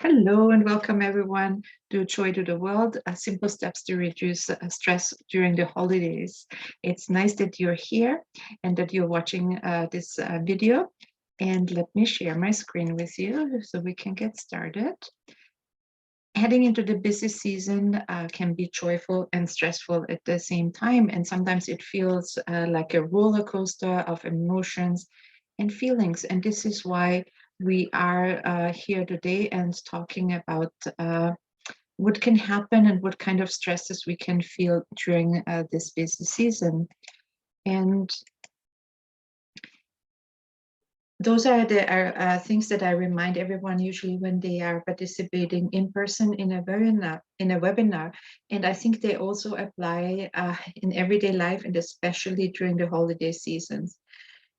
Hello and welcome everyone to Joy to the World, simple steps to reduce stress during the holidays. It's nice that you're here and that you're watching this video. And let me share my screen with you so we can get started. Heading into the busy season can be joyful and stressful at the same time. And sometimes it feels like a roller coaster of emotions and feelings. And this is why we are here today and talking about what can happen and what kind of stresses we can feel during this busy season. And those are the things that I remind everyone usually when they are participating in person in a webinar. And I think they also apply in everyday life and especially during the holiday seasons.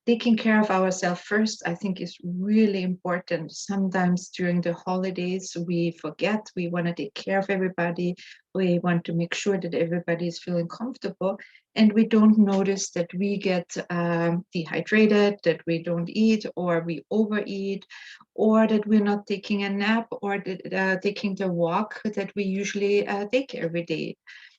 Taking care of ourselves first, I think, is really important. Sometimes during the holidays, we forget, we want to take care of everybody. We want to make sure that everybody is feeling comfortable. And we don't notice that we get dehydrated, that we don't eat, or we overeat, or that we're not taking a nap, or taking the walk that we usually take every day.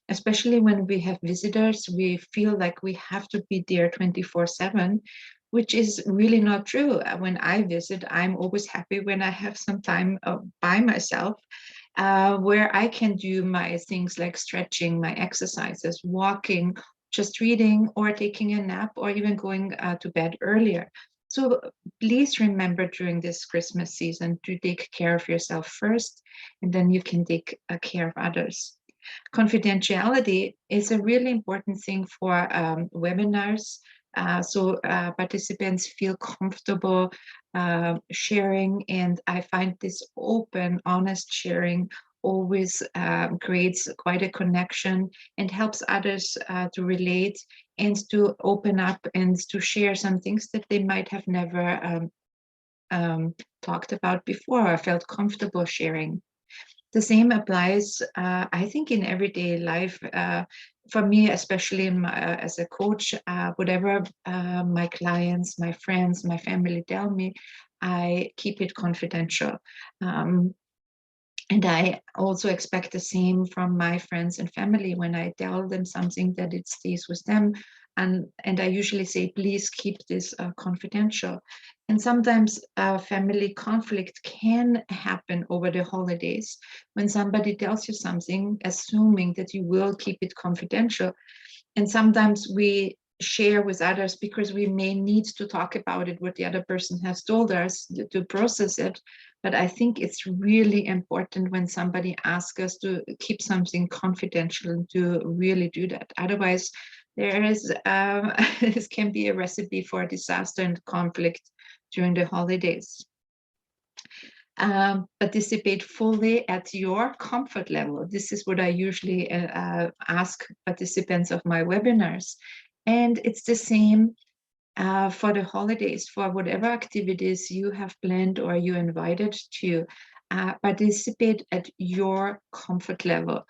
Especially when we have visitors, we feel like we have to be there 24/7, which is really not true. When I visit, I'm always happy when I have some time by myself where I can do my things like stretching, my exercises, walking, just reading, or taking a nap, or even going to bed earlier. So please remember during this Christmas season to take care of yourself first, and then you can take care of others. Confidentiality is a really important thing for webinars. So participants feel comfortable sharing, and I find this open, honest sharing always creates quite a connection and helps others to relate and to open up and to share some things that they might have never talked about before or felt comfortable sharing. The same applies, I think, in everyday life. For me, especially as a coach, whatever my clients, my friends, my family tell me, I keep it confidential. And I also expect the same from my friends and family when I tell them something, that it stays with them. And I usually say, please keep this confidential. And sometimes family conflict can happen over the holidays when somebody tells you something, assuming that you will keep it confidential. And sometimes we share with others because we may need to talk about it, what the other person has told us, to process it. But I think it's really important when somebody asks us to keep something confidential to really do that. Otherwise, there is this can be a recipe for disaster and conflict during the holidays. Participate fully at your comfort level. This is what I usually ask participants of my webinars. And it's the same for the holidays, for whatever activities you have planned or you're invited to. Participate at your comfort level.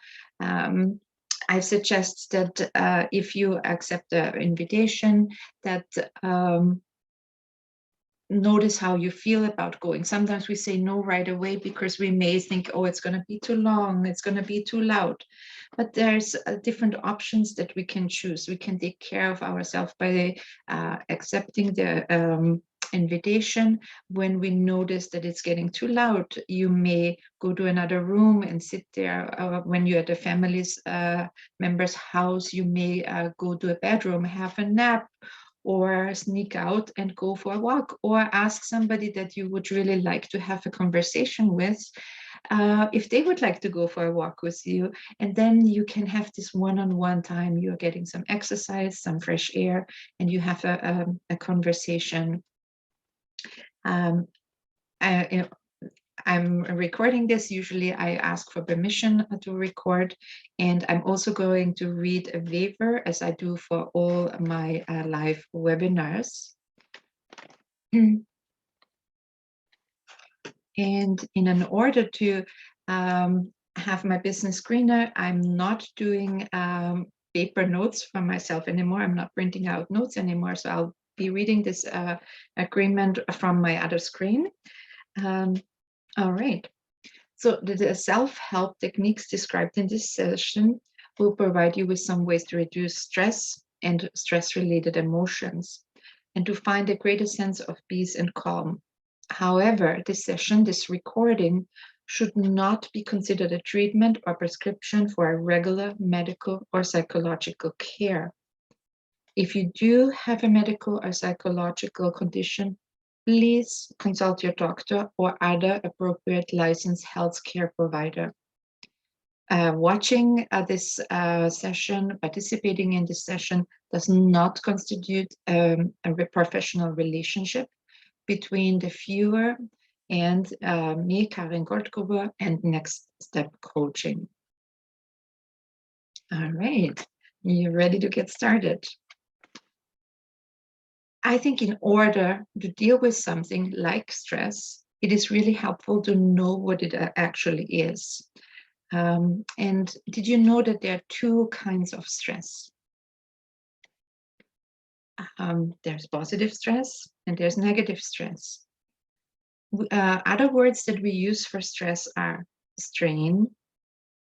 I suggest that if you accept the invitation, that notice how you feel about going. Sometimes we say no right away because we may think, oh, it's going to be too long, it's going to be too loud. But there's different options that we can choose. We can take care of ourselves by accepting the invitation. When we notice that it's getting too loud, you may go to another room and sit there. When you're at a family's member's house, you may go to a bedroom, have a nap, or sneak out and go for a walk, or ask somebody that you would really like to have a conversation with if they would like to go for a walk with you. And then you can have this one-on-one time. You're getting some exercise, some fresh air, and you have a conversation. I'm recording this. Usually I ask for permission to record, and I'm also going to read a waiver as I do for all my live webinars. And in order to have my business screener, I'm not doing paper notes for myself anymore. I'm not printing out notes anymore. So I'll be reading this agreement from my other screen. All right. So the self-help techniques described in this session will provide you with some ways to reduce stress and stress-related emotions, and to find a greater sense of peace and calm. However, this recording, should not be considered a treatment or prescription for a regular medical or psychological care. If you do have a medical or psychological condition, please consult your doctor or other appropriate licensed healthcare provider. Watching this session, participating in this session, does not constitute a professional relationship between the viewer and me, Karin Goldgruber, and Next Step Coaching. All right, you ready to get started? I think in order to deal with something like stress, it is really helpful to know what it actually is. And did you know that there are two kinds of stress? There's positive stress and there's negative stress. Other words that we use for stress are strain,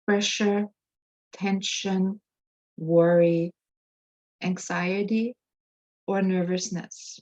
pressure, tension, worry, anxiety, or nervousness.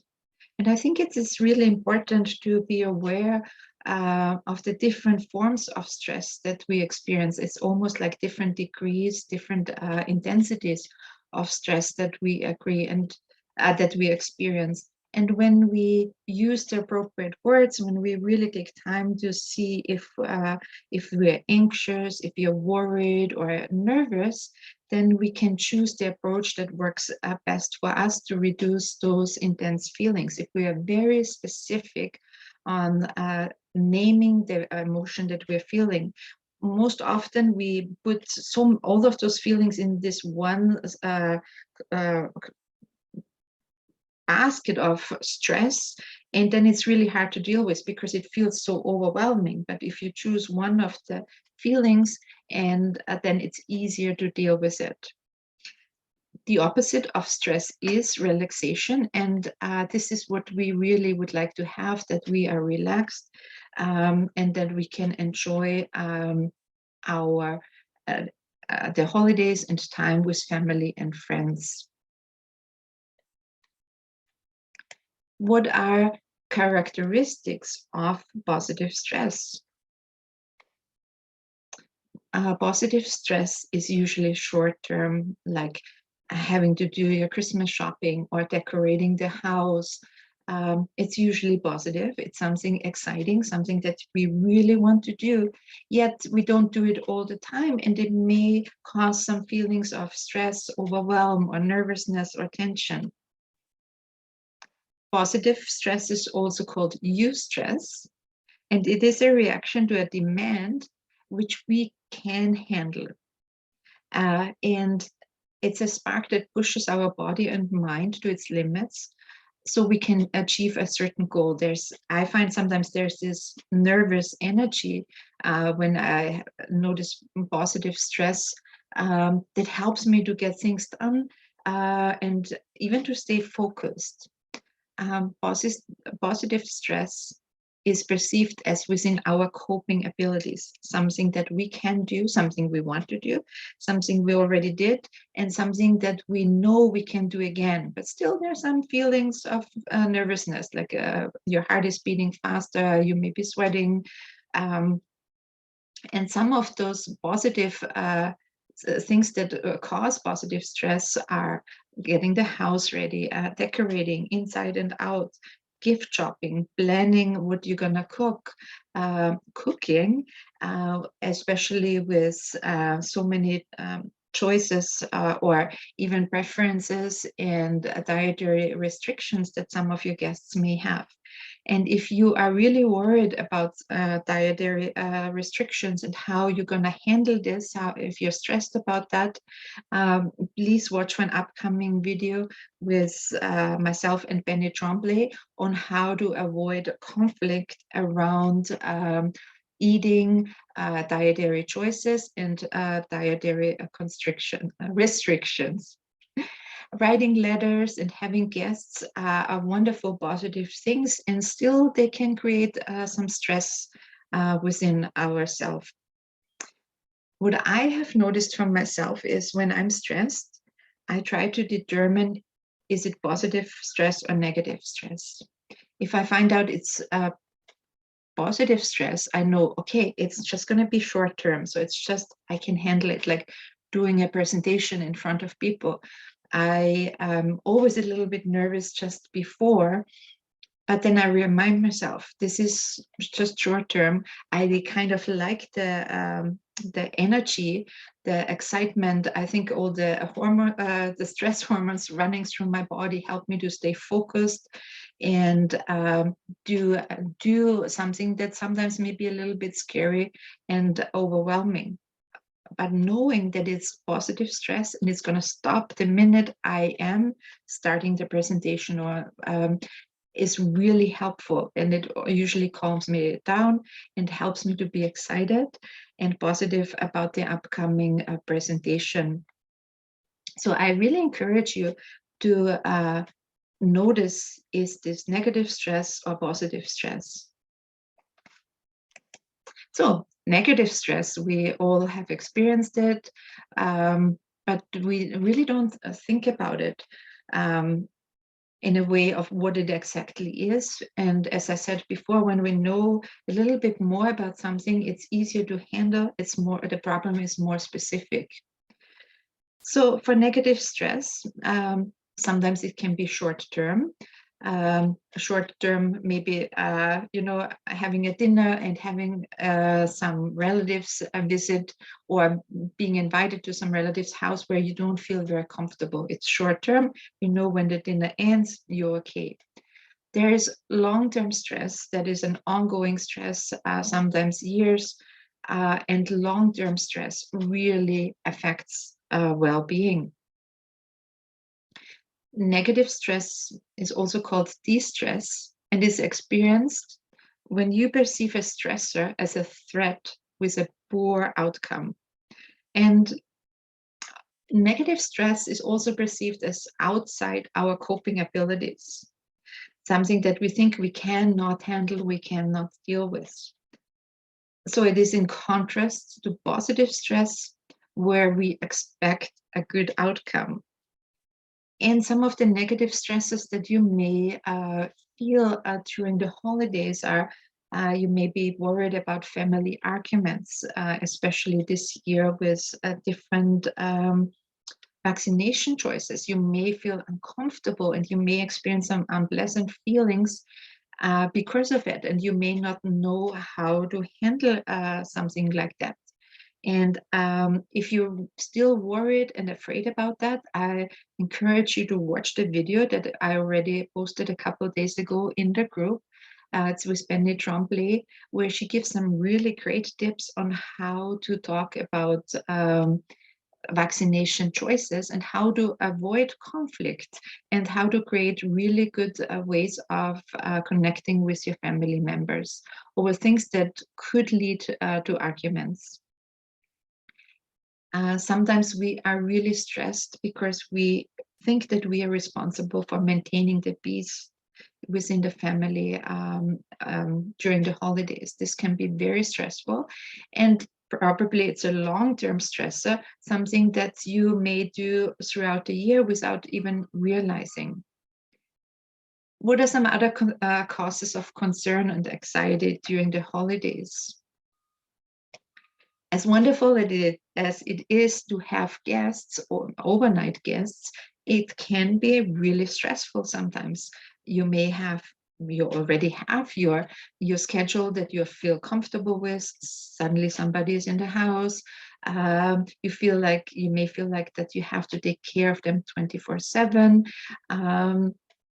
And I think it is really important to be aware of the different forms of stress that we experience. It's almost like different degrees, different intensities of stress that we agree and that we experience. And when we use the appropriate words, when we really take time to see if we're anxious, if you're worried or nervous, then we can choose the approach that works best for us to reduce those intense feelings. If we are very specific on naming the emotion that we're feeling, most often we put all of those feelings in this one basket of stress, and then it's really hard to deal with because it feels so overwhelming. But if you choose one of the feelings, and then it's easier to deal with it. The opposite of stress is relaxation, and this is what we really would like to have, that we are relaxed and that we can enjoy our the holidays and time with family and friends. What are characteristics of positive stress? Positive stress is usually short-term, like having to do your Christmas shopping or decorating the house. It's usually positive. It's something exciting, something that we really want to do, yet we don't do it all the time, and it may cause some feelings of stress, overwhelm, or nervousness or tension. Positive stress is also called eustress, and it is a reaction to a demand which we can handle. And it's a spark that pushes our body and mind to its limits so we can achieve a certain goal. I find sometimes there's this nervous energy when I notice positive stress that helps me to get things done and even to stay focused. Positive stress is perceived as within our coping abilities, something that we can do, something we want to do, something we already did, and something that we know we can do again. But still, there are some feelings of nervousness, like your heart is beating faster, you may be sweating. And some of those positive things that cause positive stress are getting the house ready, decorating inside and out, gift shopping, planning what you're gonna cook, cooking, especially with so many choices or even preferences and dietary restrictions that some of your guests may have. And if you are really worried about dietary restrictions and how you're going to handle this, if you're stressed about that, please watch an upcoming video with myself and Benny Tremblay on how to avoid conflict around eating, dietary choices, and dietary restrictions. Writing letters and having guests are wonderful positive things, and still they can create some stress within ourselves. What I have noticed from myself is when I'm stressed, I try to determine, is it positive stress or negative stress? If I find out it's positive stress, I know, okay, it's just going to be short term. So it's just, I can handle it, like doing a presentation in front of people. I am always a little bit nervous just before, but then I remind myself, this is just short term. I kind of like the energy, the excitement. I think all the the stress hormones running through my body help me to stay focused and do something that sometimes may be a little bit scary and overwhelming. But knowing that it's positive stress and it's going to stop the minute I am starting the presentation or is really helpful, and it usually calms me down and helps me to be excited and positive about the upcoming presentation. So I really encourage you to notice, is this negative stress or positive stress? So negative stress, we all have experienced it, but we really don't think about it in a way of what it exactly is. And as I said before, when we know a little bit more about something, it's easier to handle. It's more, the problem is more specific. So for negative stress, sometimes it can be short term. Short term, maybe, having a dinner and having some relatives visit, or being invited to some relative's house where you don't feel very comfortable. It's short term. You know, when the dinner ends, you're okay. There is long-term stress that is an ongoing stress, sometimes years, and long-term stress really affects well-being. Negative stress is also called de-stress and is experienced when you perceive a stressor as a threat with a poor outcome. And negative stress is also perceived as outside our coping abilities, something that we think we cannot handle, we cannot deal with. So it is in contrast to positive stress, where we expect a good outcome. And some of the negative stresses that you may feel during the holidays are, you may be worried about family arguments, especially this year with different vaccination choices. You may feel uncomfortable and you may experience some unpleasant feelings because of it, and you may not know how to handle something like that. And if you're still worried and afraid about that, I encourage you to watch the video that I already posted a couple of days ago in the group. It's with Benny Trombley, where she gives some really great tips on how to talk about vaccination choices and how to avoid conflict and how to create really good ways of connecting with your family members over things that could lead to arguments. Sometimes we are really stressed because we think that we are responsible for maintaining the peace within the family during the holidays. This can be very stressful, and probably it's a long-term stressor, something that you may do throughout the year without even realizing. What are some other causes of concern and anxiety during the holidays? As wonderful as it is to have guests or overnight guests, it can be really stressful sometimes. You already have your schedule that you feel comfortable with. Suddenly somebody is in the house. You may feel like that you have to take care of them 24/7.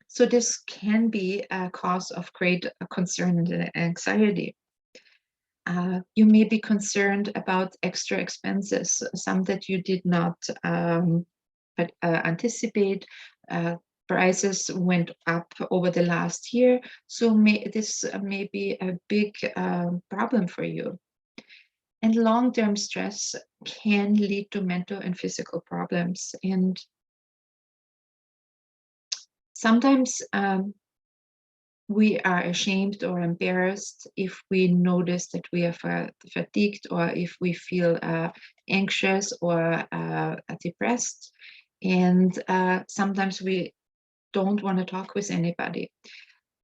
So this can be a cause of great concern and anxiety. You may be concerned about extra expenses, some that you did not anticipate. Prices went up over the last year, so this may be a big problem for you. And long-term stress can lead to mental and physical problems. And sometimes we are ashamed or embarrassed, if we notice that we are fatigued, or if we feel anxious or depressed. And sometimes we don't want to talk with anybody.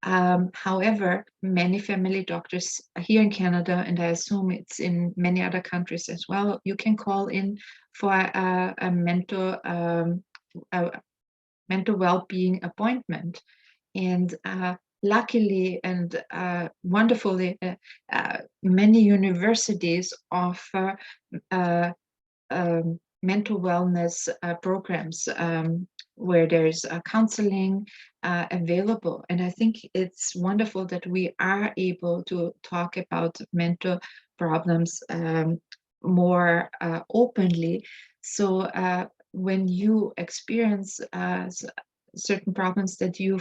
However, many family doctors here in Canada, and I assume it's in many other countries as well, you can call in for a mental well-being appointment. And luckily and wonderfully, many universities offer mental wellness programs where there's counseling available. And I think it's wonderful that we are able to talk about mental problems more openly. So when you experience certain problems, that you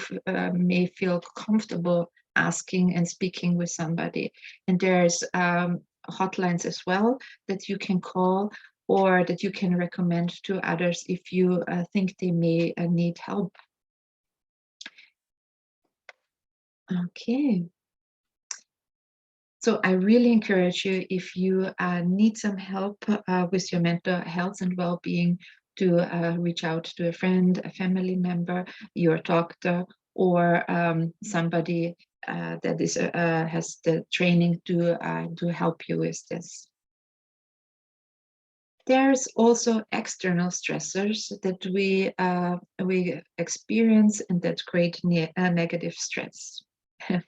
may feel comfortable asking and speaking with somebody. And there's hotlines as well that you can call, or that you can recommend to others if you think they may need help. Okay. So I really encourage you, if you need some help with your mental health and well-being, to reach out to a friend, a family member, your doctor, or somebody that is has the training to help you with this. There's also external stressors that we experience and that create negative stress.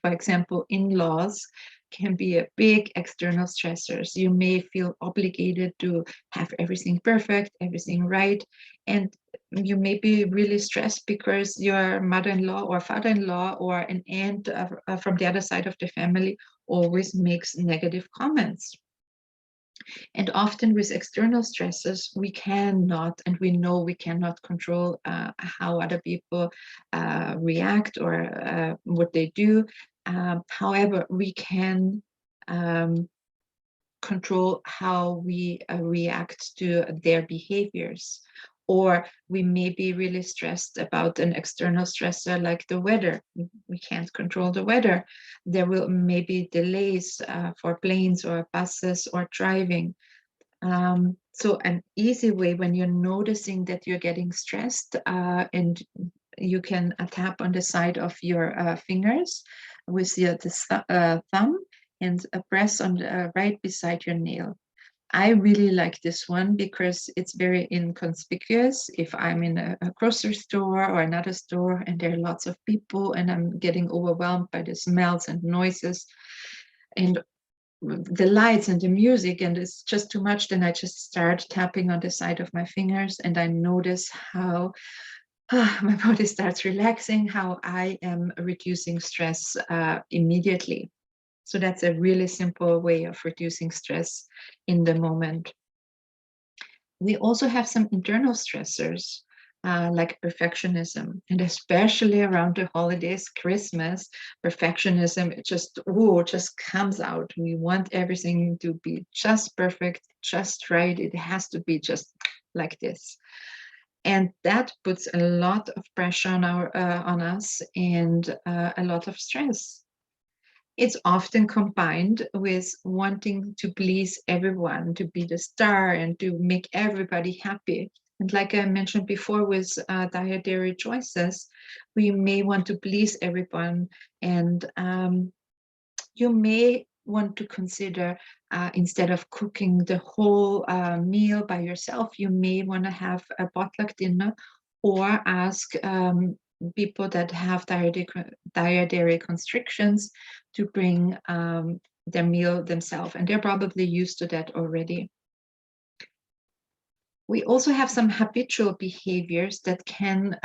For example, in-laws can be a big external stressors. You may feel obligated to have everything perfect, everything right, and you may be really stressed because your mother-in-law or father-in-law or an aunt from the other side of the family always makes negative comments. And often with external stresses, we cannot, and we know we cannot control how other people react or what they do. However, we can control how we react to their behaviors. Or we may be really stressed about an external stressor like the weather. We can't control the weather. There will maybe delays for planes or buses or driving. So an easy way, when you're noticing that you're getting stressed, and you can tap on the side of your fingers with the thumb, and press on the, right beside your nail. I really like this one because it's very inconspicuous. If I'm in a grocery store or another store and there are lots of people and I'm getting overwhelmed by the smells and noises and the lights and the music, and it's just too much, then I just start tapping on the side of my fingers, and I notice how my body starts relaxing, how I am reducing stress immediately. So that's a really simple way of reducing stress in the moment. We also have some internal stressors, like perfectionism, and especially around the holidays, Christmas, perfectionism just comes out. We want everything to be just perfect, just right. It has to be just like this. And that puts a lot of pressure on us, and a lot of stress. It's often combined with wanting to please everyone, to be the star and to make everybody happy. And like I mentioned before with dietary choices, we may want to please everyone, and you may want to consider, instead of cooking the whole meal by yourself, you may want to have a potluck dinner, or ask people that have dietary constrictions to bring their meal themselves, and they're probably used to that already. We also have some habitual behaviors that can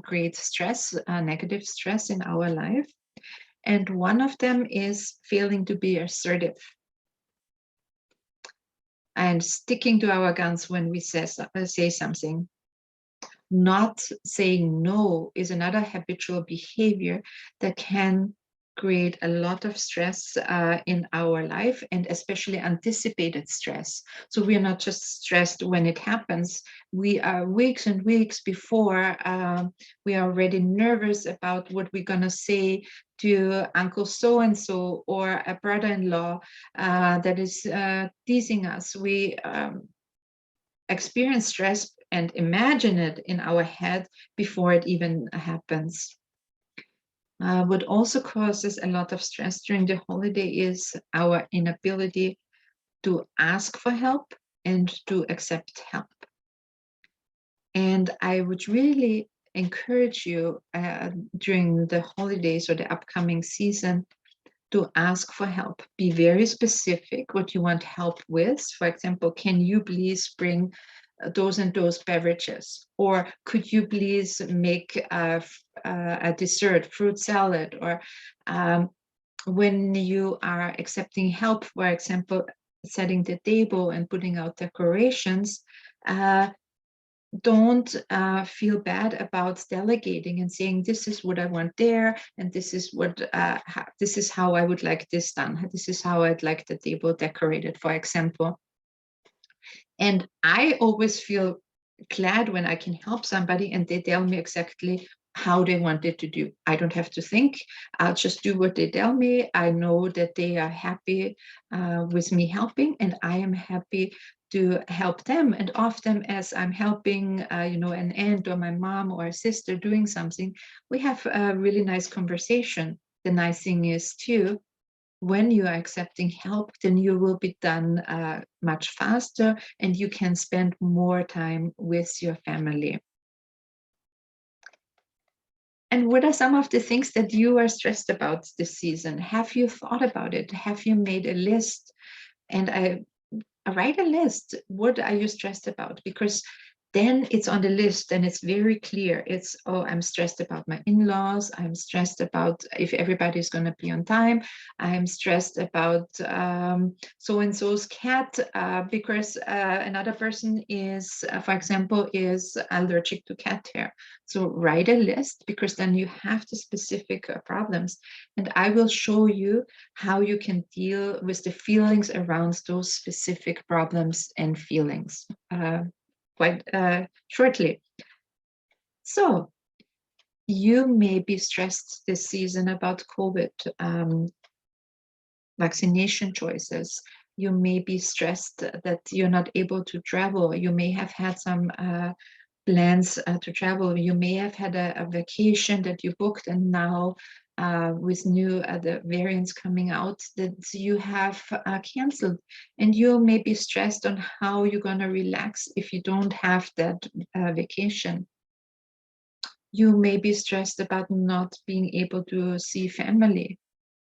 create stress, negative stress in our life. And one of them is failing to be assertive and sticking to our guns when we say something. Not saying no is another habitual behavior that can create a lot of stress in our life, and especially anticipated stress. So we are not just stressed when it happens. We are weeks and weeks before. We are already nervous about what we're going to say to Uncle so-and-so or a brother-in-law that is teasing us. We experience stress and imagine it in our head before it even happens. What also causes a lot of stress during the holiday is our inability to ask for help and to accept help. And I would really encourage you during the holidays or the upcoming season to ask for help. Be very specific what you want help with. For example, can you please bring those and those beverages? Or could you please make a dessert, fruit salad? Or when you are accepting help, for example, setting the table and putting out decorations, don't feel bad about delegating and saying, this is what I want there, and this is what this is how I would like this done. This is how I'd like the table decorated, for example. And I always feel glad when I can help somebody and they tell me exactly how they want it to do. I don't have to think. I'll just do what they tell me. I know that they are happy with me helping, and I am happy to help them. And often as I'm helping, an aunt or my mom or a sister doing something, we have a really nice conversation. The nice thing is too, when you are accepting help, then you will be done much faster and you can spend more time with your family. And what are some of the things that you are stressed about this season? Have you thought about it? Have you made a list? And I write a list. What are you stressed about? Because then it's on the list and it's very clear. It's, oh, I'm stressed about my in-laws. I'm stressed about if everybody's going to be on time. I'm stressed about so-and-so's cat because another person is, for example, is allergic to cat hair. So write a list, because then you have the specific problems. And I will show you how you can deal with the feelings around those specific problems and feelings quite shortly. So you may be stressed this season about COVID, vaccination choices. You may be stressed that you're not able to travel. You may have had some plans to travel. You may have had a vacation that you booked, and now with new the variants coming out, that you have canceled. And you may be stressed on how you're going to relax if you don't have that vacation. You may be stressed about not being able to see family.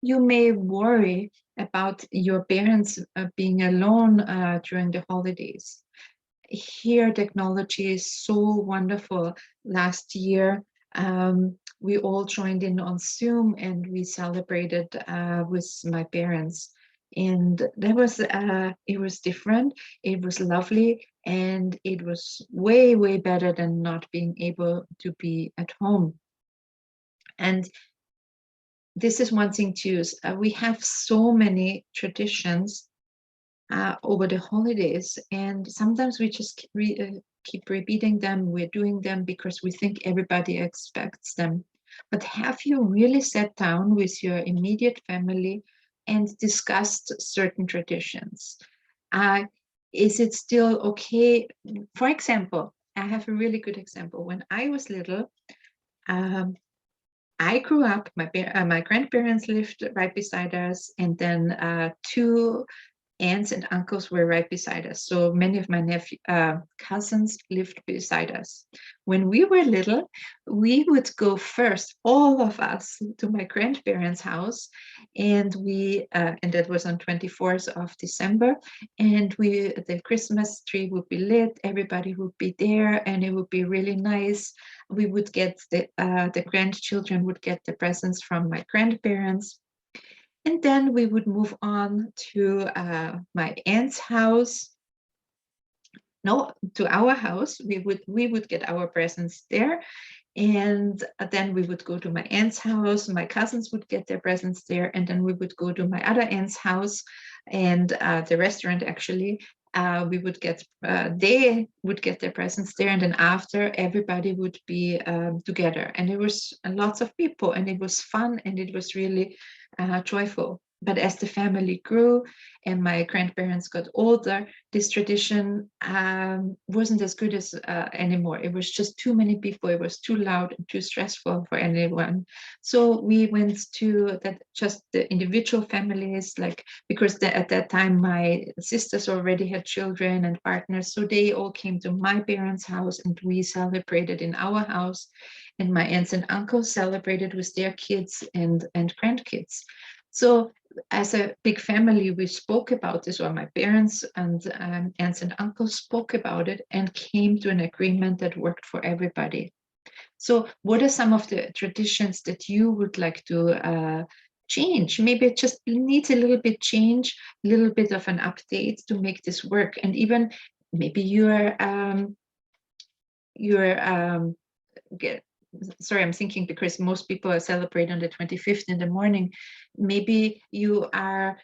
You may worry about your parents being alone during the holidays. Here, technology is so wonderful. Last year, we all joined in on Zoom and we celebrated with my parents. And that was, it was different, it was lovely, and it was way, way better than not being able to be at home. And this is one thing too, we have so many traditions over the holidays, and sometimes we just keep repeating them. We're doing them because we think everybody expects them. But have you really sat down with your immediate family and discussed certain traditions? Is it still okay? For example, I have a really good example. When I was little, I grew up, my grandparents lived right beside us, and then two aunts and uncles were right beside us. So many of my cousins lived beside us. When we were little, we would go first, all of us, to my grandparents' house, and and that was on 24th of December, and the Christmas tree would be lit, everybody would be there, and it would be really nice. We would get the grandchildren would get the presents from my grandparents. And then we would move on to my aunt's house. No, to our house. We would get our presents there, And then we would go to my aunt's house. My cousins would get their presents there. And then we would go to my other aunt's house and the restaurant, actually. We would get, they would get their presents there. And then after, everybody would be together. And there was lots of people, and it was fun, and it was really joyful. But as the family grew and my grandparents got older, this tradition wasn't as good as anymore. It was just too many people. It was too loud and too stressful for anyone. So we went to that, just the individual families, like, because at that time my sisters already had children and partners, so they all came to my parents' house, and we celebrated in our house, and my aunts and uncles celebrated with their kids and grandkids. So as a big family, we spoke about this, or my parents and aunts and uncles spoke about it and came to an agreement that worked for everybody. So what are some of the traditions that you would like to change? Maybe it just needs a little bit change, a little bit of an update to make this work. And even maybe sorry, I'm thinking, because most people are celebrating on the 25th in the morning. Maybe you are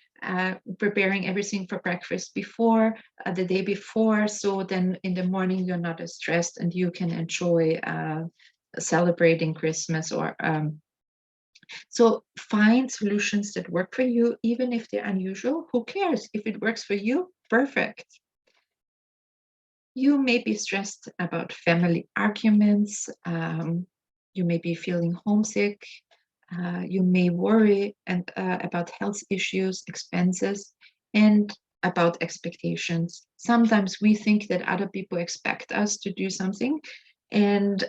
preparing everything for breakfast before, the day before, so then in the morning you're not as stressed and you can enjoy celebrating Christmas. Or so find solutions that work for you, even if they're unusual. Who cares? If it works for you, perfect. You may be stressed about family arguments. You may be feeling homesick. You may worry about health issues, expenses, and about expectations. Sometimes we think that other people expect us to do something, and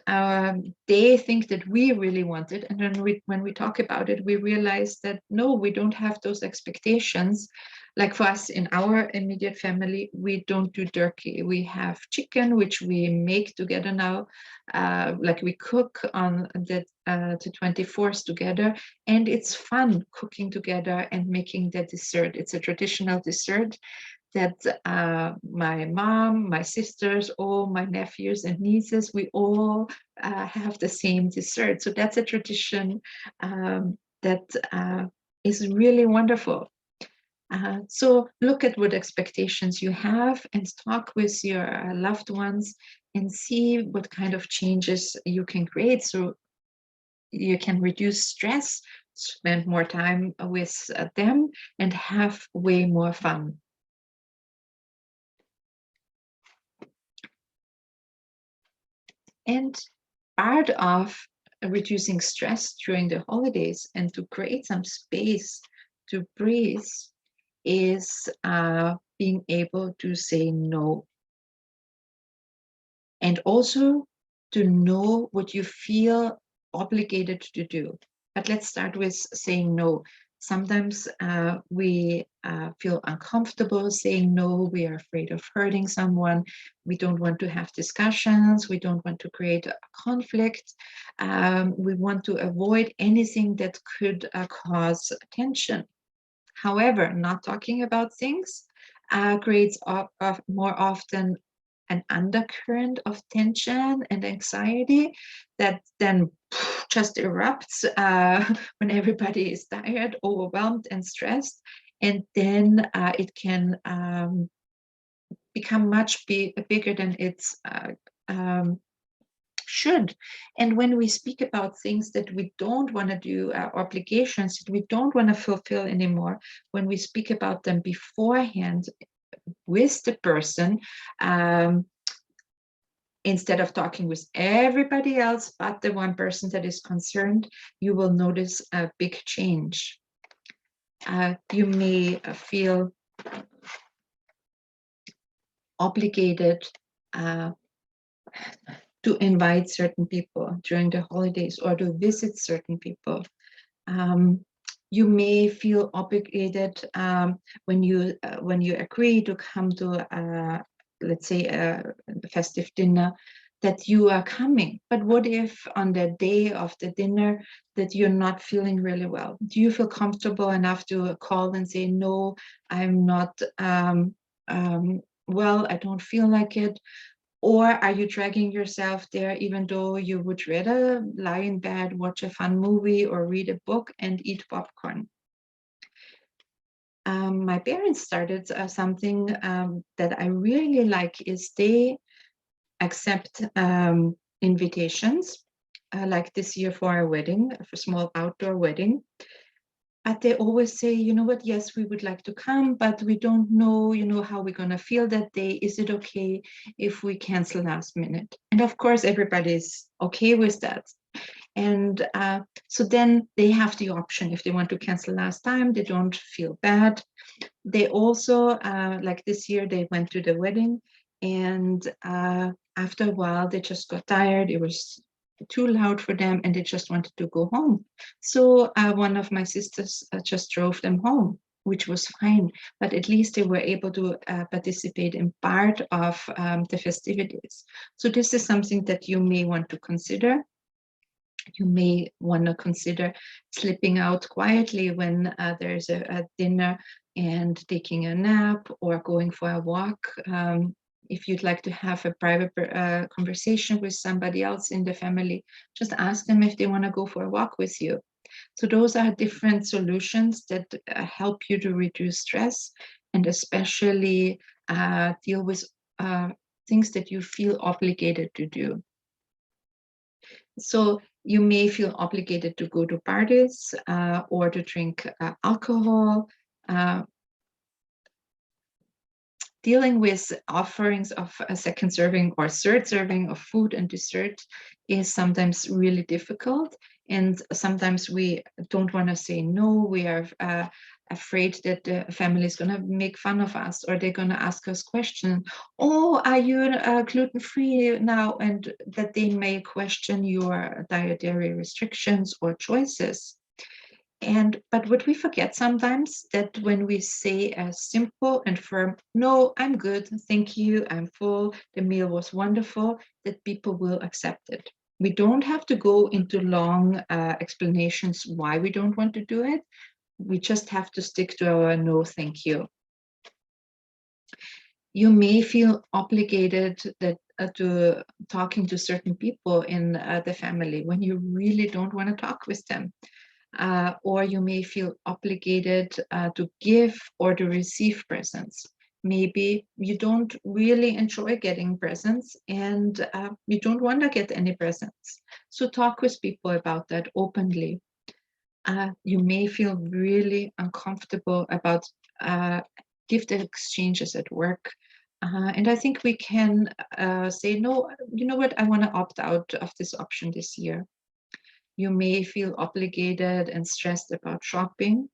they think that we really want it. And then when we talk about it, we realize that no, we don't have those expectations. Like for us in our immediate family, we don't do turkey. We have chicken, which we make together now. Like we cook on the 24th together, and it's fun cooking together and making the dessert. It's a traditional dessert that my mom, my sisters, all my nephews and nieces, we all have the same dessert. So that's a tradition that is really wonderful. So look at what expectations you have and talk with your loved ones and see what kind of changes you can create, so you can reduce stress, spend more time with them, and have way more fun. And part of reducing stress during the holidays and to create some space to breathe is being able to say no. And also to know what you feel obligated to do. But let's start with saying no. Sometimes we feel uncomfortable saying no. We are afraid of hurting someone. We don't want to have discussions. We don't want to create a conflict. We want to avoid anything that could cause tension. However, not talking about things creates more often an undercurrent of tension and anxiety that then just erupts when everybody is tired, overwhelmed, and stressed. And then it can become much bigger than it's should. And when we speak about things that we don't want to do, obligations that we don't want to fulfill anymore, when we speak about them beforehand with the person, instead of talking with everybody else but the one person that is concerned, you will notice a big change. You may feel obligated to invite certain people during the holidays or to visit certain people. You may feel obligated when you agree to come to let's say a festive dinner, that you are coming. But what if on the day of the dinner that you're not feeling really well? Do you feel comfortable enough to call and say, no, I'm not well, I don't feel like it? Or are you dragging yourself there even though you would rather lie in bed, watch a fun movie, or read a book and eat popcorn? My parents started something that I really like is they accept invitations, like this year for a wedding, for a small outdoor wedding. But they always say, you know what, yes, we would like to come, but we don't know, how we're going to feel that day. Is it okay if we cancel last minute? And of course, everybody's okay with that. And so then they have the option. If they want to cancel last time, they don't feel bad. They also, like this year, they went to the wedding, and after a while, they just got tired. It was too loud for them, and they just wanted to go home. So one of my sisters just drove them home, which was fine. But at least they were able to participate in part of the festivities. So this is something that you may want to consider. You may want to consider slipping out quietly when there's a dinner and taking a nap or going for a walk. If you'd like to have a private conversation with somebody else in the family, just ask them if they want to go for a walk with you. So those are different solutions that help you to reduce stress and especially deal with things that you feel obligated to do. So you may feel obligated to go to parties or to drink alcohol. Dealing with offerings of a second serving or third serving of food and dessert is sometimes really difficult. And sometimes we don't want to say no. We are afraid that the family is going to make fun of us, or they're going to ask us questions. Oh, are you gluten-free now? And that they may question your dietary restrictions or choices. But what we forget sometimes, that when we say a simple and firm, no, I'm good, thank you, I'm full, the meal was wonderful, that people will accept it. We don't have to go into long explanations why we don't want to do it. We just have to stick to our no, thank you. You may feel obligated to talking to certain people in the family when you really don't want to talk with them. Or you may feel obligated to give or to receive presents. Maybe you don't really enjoy getting presents and you don't want to get any presents. So talk with people about that openly. You may feel really uncomfortable about gift exchanges at work. And I think we can say, no, you know what, I want to opt out of this option this year. You may feel obligated and stressed about shopping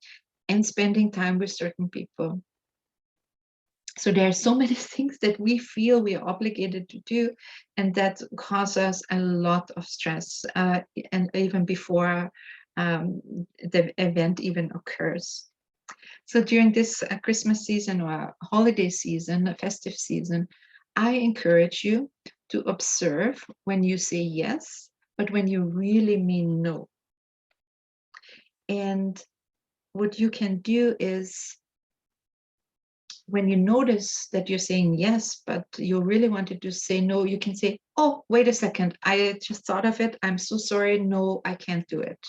and spending time with certain people. So there are so many things that we feel we are obligated to do, and that cause us a lot of stress, and even before the event even occurs. So during this Christmas season or holiday season, festive season, I encourage you to observe when you say yes, but when you really mean no. And what you can do is, when you notice that you're saying yes, but you really wanted to say no, you can say, oh, wait a second, I just thought of it. I'm so sorry. No, I can't do it.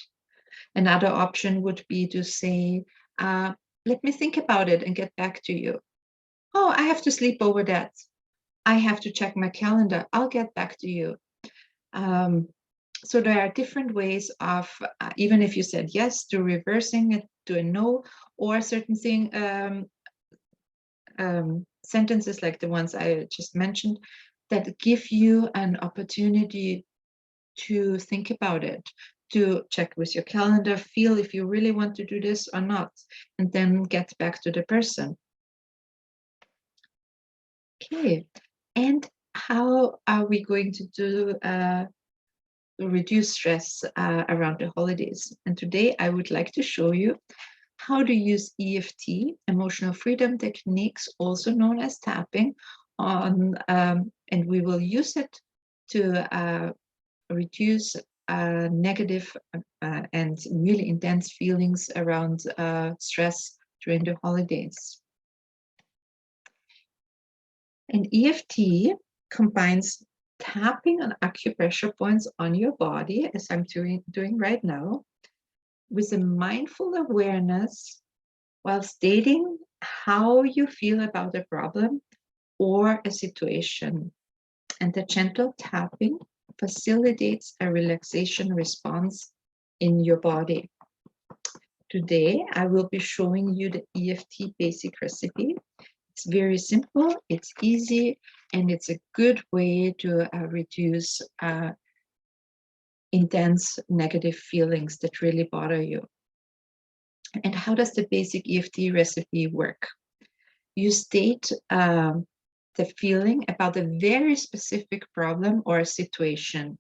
Another option would be to say, let me think about it and get back to you. Oh, I have to sleep over that. I have to check my calendar. I'll get back to you. So there are different ways of, even if you said yes, to reversing it to a no, or certain thing, sentences like the ones I just mentioned, that give you an opportunity to think about it, to check with your calendar, feel if you really want to do this or not, and then get back to the person. Okay, and how are we going to do reduce stress around the holidays? And today I would like to show you how to use EFT, emotional freedom techniques, also known as tapping, on, and we will use it to reduce negative and really intense feelings around stress during the holidays. And EFT combines tapping on acupressure points on your body, as I'm doing right now, with a mindful awareness while stating how you feel about a problem or a situation. And the gentle tapping facilitates a relaxation response in your body. Today, I will be showing you the EFT Basic Recipe. It's very simple, it's easy, and it's a good way to reduce intense negative feelings that really bother you. And how does the basic EFT recipe work? You state the feeling about a very specific problem or a situation.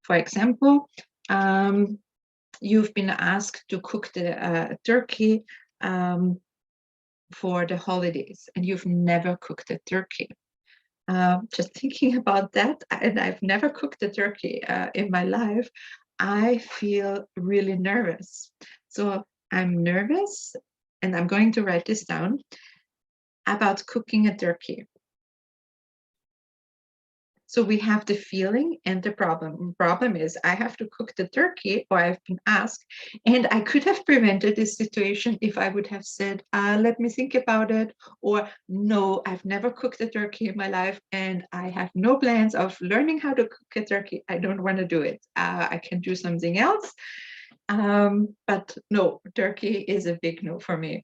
For example, you've been asked to cook the turkey for the holidays, and you've never cooked a turkey. Just thinking about that, and I've never cooked a turkey in my life, I feel really nervous. So I'm nervous, and I'm going to write this down, about cooking a turkey. So we have the feeling and the problem. Problem is I have to cook the turkey, or I've been asked, and I could have prevented this situation if I would have said, let me think about it, or no, I've never cooked a turkey in my life, and I have no plans of learning how to cook a turkey. I don't want to do it. I can do something else. But no, turkey is a big no for me.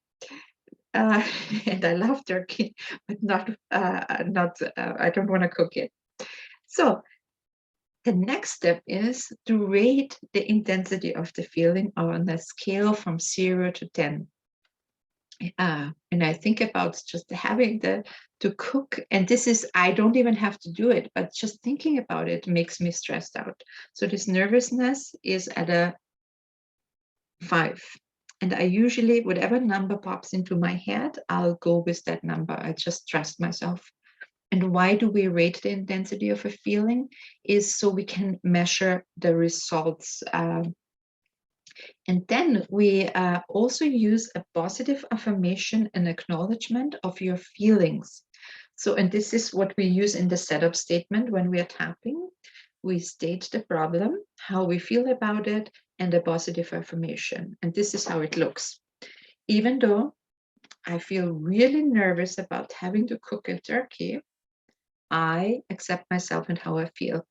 And I love turkey, but I don't want to cook it. So the next step is to rate the intensity of the feeling on a scale from 0 to 10. And I think about just having to cook, and this is, I don't even have to do it, but just thinking about it makes me stressed out. So this nervousness is at a 5. And I usually, whatever number pops into my head, I'll go with that number. I just trust myself. And why do we rate the intensity of a feeling? Is so we can measure the results. And then we also use a positive affirmation and acknowledgement of your feelings. So, and this is what we use in the setup statement when we are tapping. We state the problem, how we feel about it, and a positive affirmation. And this is how it looks. Even though I feel really nervous about having to cook a turkey, I accept myself and how I feel.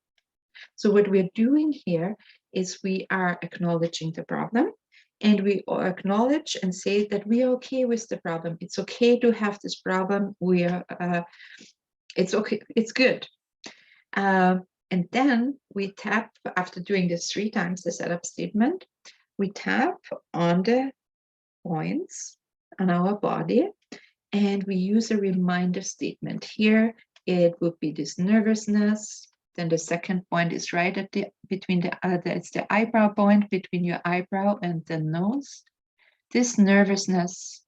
So what we're doing here is we are acknowledging the problem, and we acknowledge and say that we are okay with the problem. It's okay to have this problem. It's okay. It's good. And then we tap, after doing this 3 times, the setup statement, we tap on the points on our body, and we use a reminder statement. Here, it would be this nervousness. Then the second point is right at it's the eyebrow point between your eyebrow and the nose. This nervousness.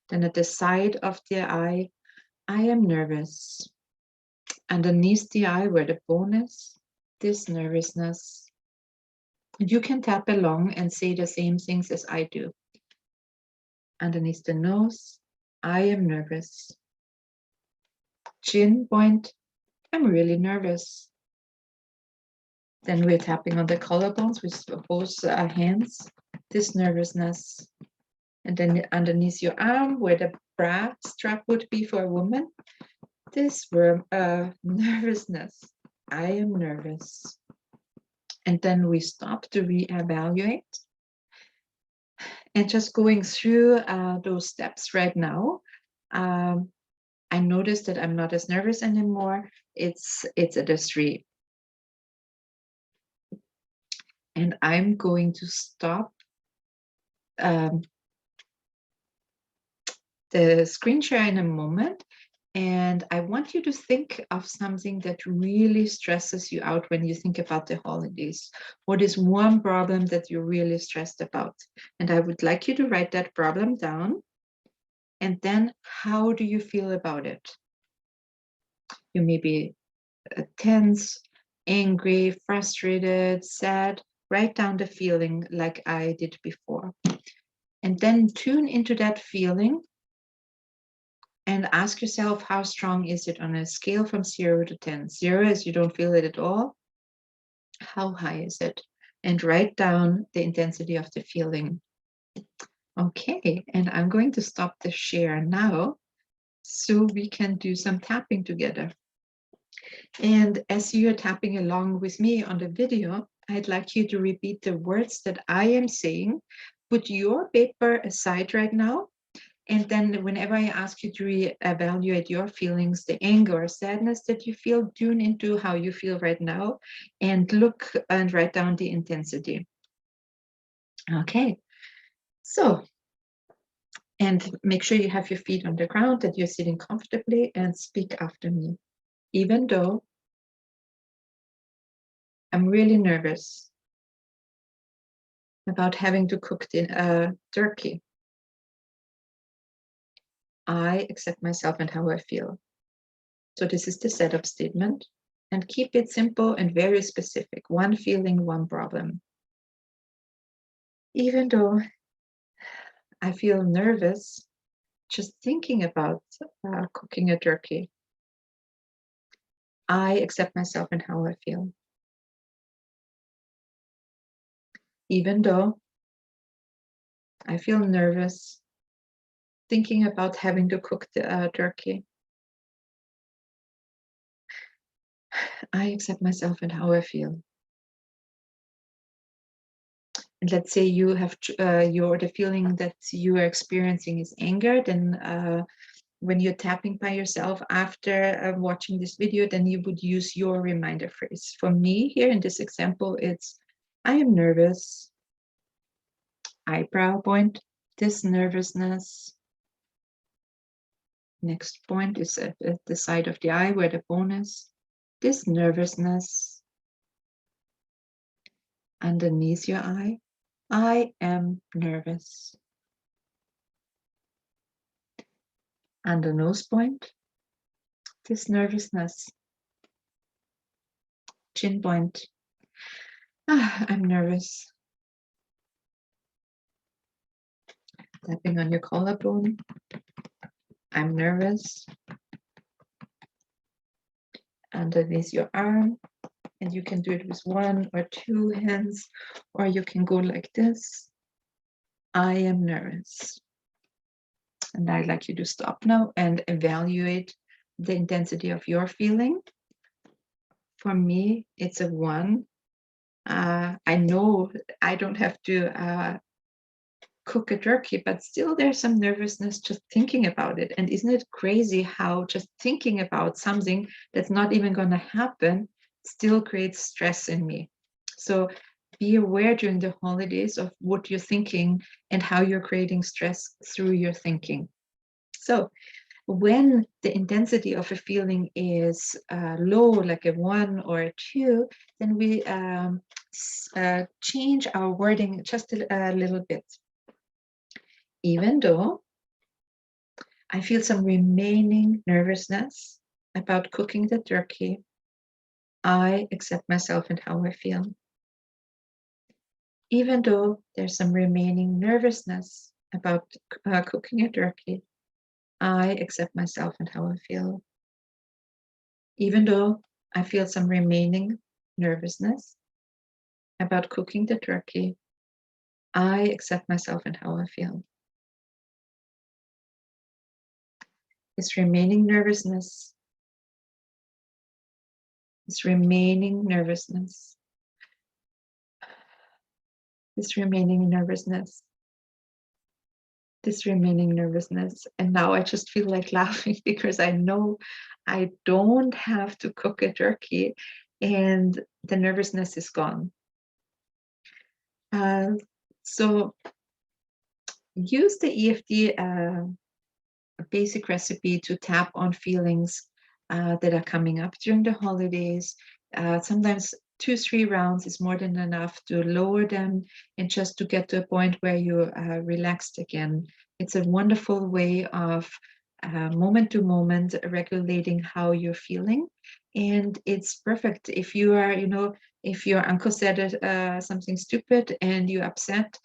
Then at the side of the eye, I am nervous. Underneath the eye where the bone is, this nervousness. You can tap along and say the same things as I do. Underneath the nose, I am nervous. Chin point, I'm really nervous. Then we're tapping on the collarbones with both hands, this nervousness. And then underneath your arm, where the bra strap would be for a woman, this nervousness. I am nervous. And then we stop to reevaluate. And just going through those steps right now, I noticed that I'm not as nervous anymore. It's at a 3. And I'm going to stop the screen share in a moment. And I want you to think of something that really stresses you out when you think about the holidays. What is one problem that you're really stressed about? And I would like you to write that problem down. And then how do you feel about it? You may be tense, angry, frustrated, sad. Write down the feeling like I did before. And then tune into that feeling And ask yourself, how strong is it on a scale from 0 to 10? 0 is you don't feel it at all. How high is it? And write down the intensity of the feeling. Okay, and I'm going to stop the share now so we can do some tapping together. And as you're tapping along with me on the video, I'd like you to repeat the words that I am saying. Put your paper aside right now. And then whenever I ask you to reevaluate your feelings, the anger or sadness that you feel, tune into how you feel right now and look and write down the intensity. Okay, so, and make sure you have your feet on the ground, that you're sitting comfortably, and speak after me. Even though I'm really nervous about having to cook the turkey, I accept myself and how I feel. So this is the setup statement, and keep it simple and very specific. One feeling, one problem. Even though I feel nervous just thinking about cooking a turkey, I accept myself and how I feel. Even though I feel nervous thinking about having to cook the turkey, I accept myself and how I feel. And let's say you have the feeling that you are experiencing is anger, then when you're tapping by yourself after watching this video, then you would use your reminder phrase. For me here in this example, it's I am nervous, eyebrow point, this nervousness. Next point is at the side of the eye where the bone is. This nervousness. Underneath your eye, I am nervous. And the nose point, this nervousness. Chin point, I'm nervous. Tapping on your collarbone, I'm nervous. Underneath your arm, and you can do it with one or two hands, or you can go like this. I am nervous. And I'd like you to stop now and evaluate the intensity of your feeling. For me, it's a 1. I know I don't have to cook a turkey, but still there's some nervousness just thinking about it. And isn't it crazy how just thinking about something that's not even going to happen still creates stress in me? So be aware during the holidays of what you're thinking and how you're creating stress through your thinking. So when the intensity of a feeling is low, like a 1 or a 2, then we change our wording just a little bit. Even though I feel some remaining nervousness about cooking the turkey, I accept myself and how I feel. Even though there's some remaining nervousness about cooking a turkey, I accept myself and how I feel. Even though I feel some remaining nervousness about cooking the turkey, I accept myself and how I feel. This remaining nervousness, this remaining nervousness, this remaining nervousness, this remaining nervousness. And now I just feel like laughing because I know I don't have to cook a turkey and the nervousness is gone. So use the EFT basic recipe to tap on feelings that are coming up during the holidays. Sometimes 2-3 rounds is more than enough to lower them and just to get to a point where you're relaxed again. It's a wonderful way of moment to moment regulating how you're feeling. And it's perfect if you are, if your uncle said something stupid and you're upset,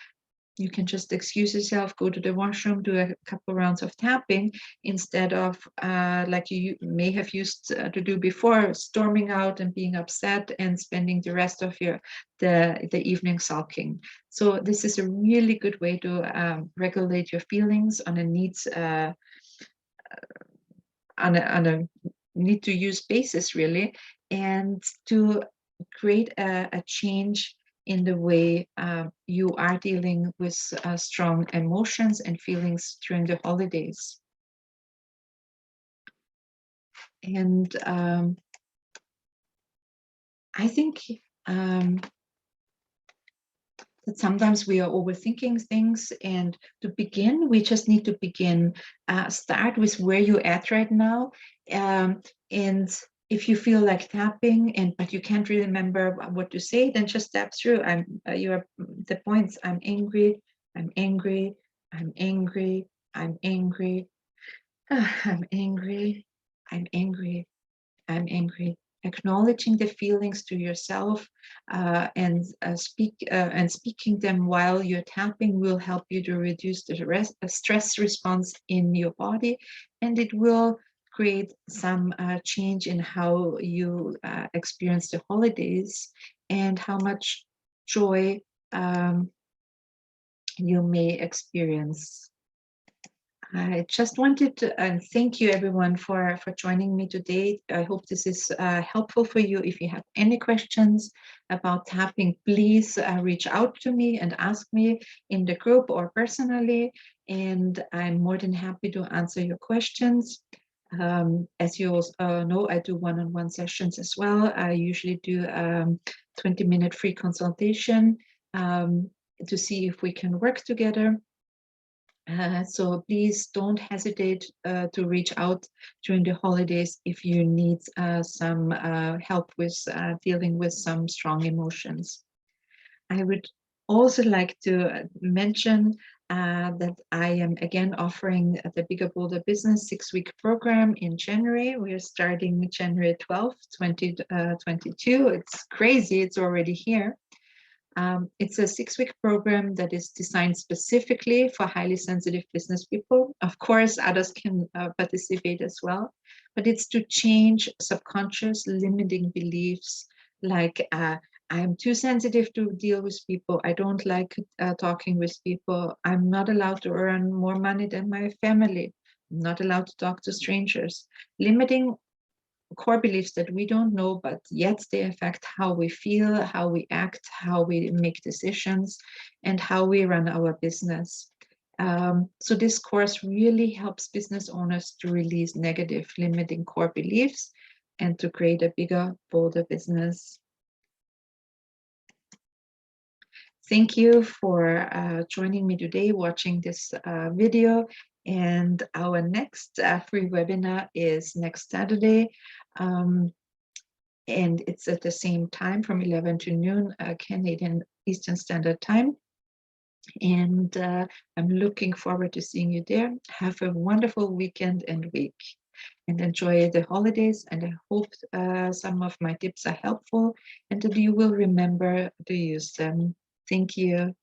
You can just excuse yourself, go to the washroom, do a couple rounds of tapping instead of like you may have used to do before, storming out and being upset and spending the rest of the evening sulking. So this is a really good way to regulate your feelings on a needs on a need to use basis, really, and to create a change in the way you are dealing with strong emotions and feelings during the holidays. And I think that sometimes we are overthinking things, and to begin, we just need to begin. Start with where you're at right now, and if you feel like tapping but you can't really remember what to say, then just tap through. The points. I'm angry. I'm angry. I'm angry. I'm angry. I'm angry. I'm angry. I'm angry. Acknowledging the feelings to yourself and speaking them while you're tapping will help you to reduce the stress response in your body, and it will create some change in how you experience the holidays and how much joy you may experience. I just wanted to thank you, everyone, for joining me today. I hope this is helpful for you. If you have any questions about tapping, please reach out to me and ask me in the group or personally, and I'm more than happy to answer your questions. As you also know, I do one-on-one sessions as well. I usually do 20-minute free consultation to see if we can work together. So please don't hesitate to reach out during the holidays if you need some help with dealing with some strong emotions. I would also like to mention that I am again offering the Bigger Bolder Business 6-week program in January. We are starting January 12th, 2022. It's crazy, it's already here. It's a 6-week program that is designed specifically for highly sensitive business people. Of course, others can participate as well, but it's to change subconscious limiting beliefs like I'm too sensitive to deal with people. I don't like talking with people. I'm not allowed to earn more money than my family. I'm not allowed to talk to strangers. Limiting core beliefs that we don't know, but yet they affect how we feel, how we act, how we make decisions, and how we run our business. So this course really helps business owners to release negative limiting core beliefs and to create a bigger, bolder business. Thank you for joining me today, watching this video. And our next free webinar is next Saturday. And it's at the same time from 11 to noon, Canadian Eastern Standard Time. And I'm looking forward to seeing you there. Have a wonderful weekend and week, and enjoy the holidays. And I hope some of my tips are helpful and that you will remember to use them. Thank you.